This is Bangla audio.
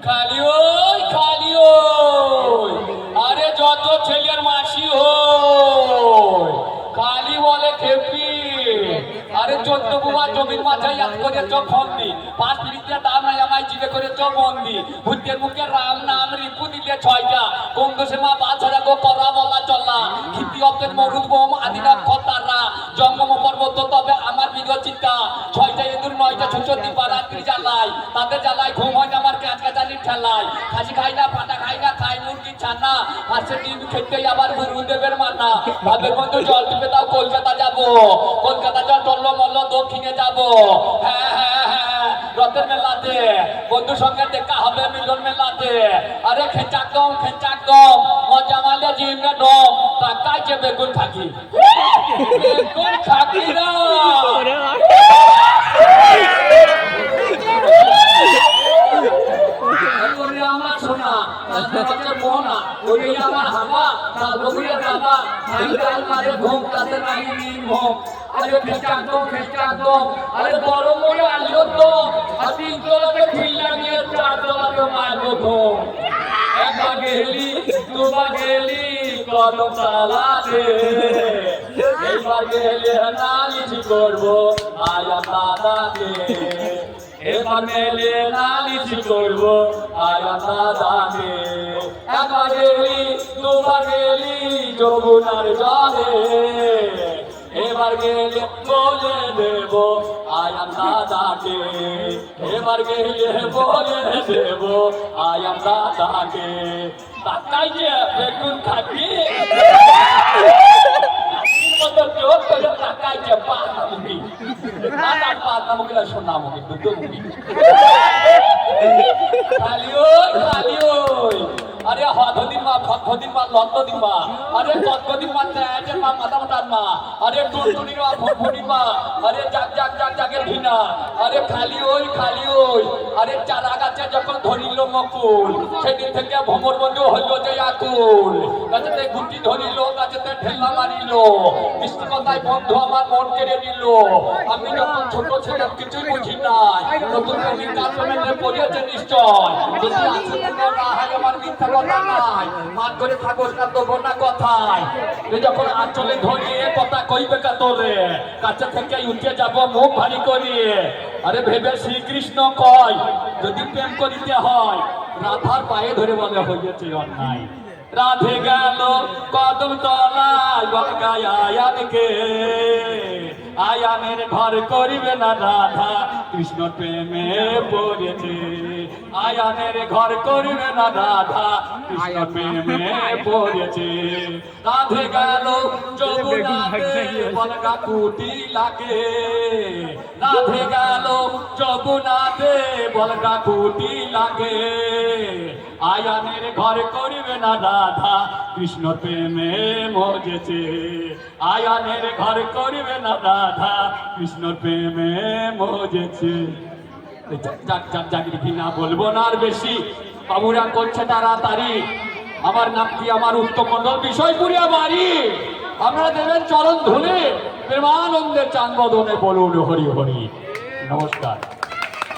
খালি ওই খালি ওই আরে যত ছেলের মাসি হই খালি বলে খেপি আরে 14 বুয়া জমির মাঝাই আজ করে চোখ ফন্দি 5 মিনিটে দাম নাই আমায় জিবে করে চোখ বন্দি ভূতের মুখে রাম নাম রিপু দিলে 6টা কংগ্রেসে মা বাছারা গো করা বলা চলা খিতি অপের মরুদ বোম আদিনা খতারা জঙ্গম পর্বত তবে আমার বিরচিতা 6টা ইঁদুর 9টা ছুচো দিবা রাত্রি জ্বালাই তাদের জ্বালাই ঘুম হয় না আমার কাজকাজানির ঠেলায় খাসি খাই না পাটা খাই না খাই মুরগি ছানা হাসে ডিম খেতে আবার গুরুদেবের মানা ভাবের মধ্যে জল টিপে দাও কলকাতা যাব কলকাতা জল টল্লো মল্ল দক্ষিণে যাব হ্যাঁ হ্যাঁ হ্যাঁ রথের মেলাতে বন্ধুর সঙ্গে দেখা হবে মিলন মেলাতে আরে খেচাক দম মজা মালে জিমে দম টাকায় যে বেগুন থাকি বেগুন থাকি না আমার সোনা মোহনা ওই আমার হামা তার বগুড়ে দাদা গাল মারে ঘুম তাতে নাই ঘুম আরে খেচাক দম আরে গরম মনে আলো তো আর 3 তলাতে খিল্লা নিয়ে 4 তলাতে মারবো ঘুম একবার গেলি দুবার গেলি কদম তালাতে এইবার গেলে নালিশ করবো আয়া দাদাকে এবার মেলে নালিশ করবো আয়া দাদাকে একবার গেলি দুবার গেলি যমুনার জলে এবার গেলে বলে দেব আয়াম দাদাকে এবার গেলে বলে দেব আয়াম দাদাকে তাকাই যে বেগুন খাবি মতো চোখ করে তাকাই যে পাতামুখী পাতামুখী সোনামুখী দুটো মুখী খালি ওই আরে হদিন মা ভদিন মা লদ্দিন মা আরে কতদিন মা তেজের মা মাথা মাথার মা আরে টুনটুনির মা ফটফটির মা আরে জাগের ভিনা আরে খালি ওই আরে চারা গাছে যখন ধরিল মকুল সেদিন থেকে ভ্রমর বন্ধু হইল যে আকুল গাছেতে গুটি ধরিল গাছেতে ঠেলা মারিল মিষ্টি কথায় বন্ধু আমার মন কেড়ে নিল আমি যখন ছোট ছিলাম কিছুই বুঝি নাই নতুন নবীন কালমেন্টে পড়িয়েছে নিশ্চয় যদি আছে না হয় আমার মিথ্যা কথা নাই মান করে থাকোস না তো না কথায় তুই যখন আঁচলে ধরিয়ে কথা কইবে কা তোরে কাছে থেকে উঠে যাব মুখ ভারী করিয়ে আরে ভেবে শ্রীকৃষ্ণ কয় যদি প্রেম করিতে হয় রাধার পায়ে ধরে বলে হইয়াছে অন্যায় রাধে গেল কদম তলায় বলগায় আয়ানকে আয়ানের ঘর করিবে না রাধা কৃষ্ণ প্রেমে পড়েছে আয়ানের ঘর করিবে না রাধা কৃষ্ণ প্রেমে পড়েছে রাধে গেল যমুনাতে বলগা কুটি লাগে রাধে গেল যমুনাতে বলগা কুটি লাগে আয়ানের ঘর করিবে না রাধা কৃষ্ণ প্রেমে মজেছে আয়ানের ঘর করিবে না রাধা কৃষ্ণ প্রেমে মজেছে জাগির কিনা বলবো না আর বেশি বাবুরা করছে তাড়াতাড়ি আমার নাম কি আমার উত্তম মন্ডল বিষয়পুরিয়া বাড়ি আপনারা দেবেন চরণ ধুলে প্রেমানন্দে চান বদনে বলুন হরি হরি নমস্কার।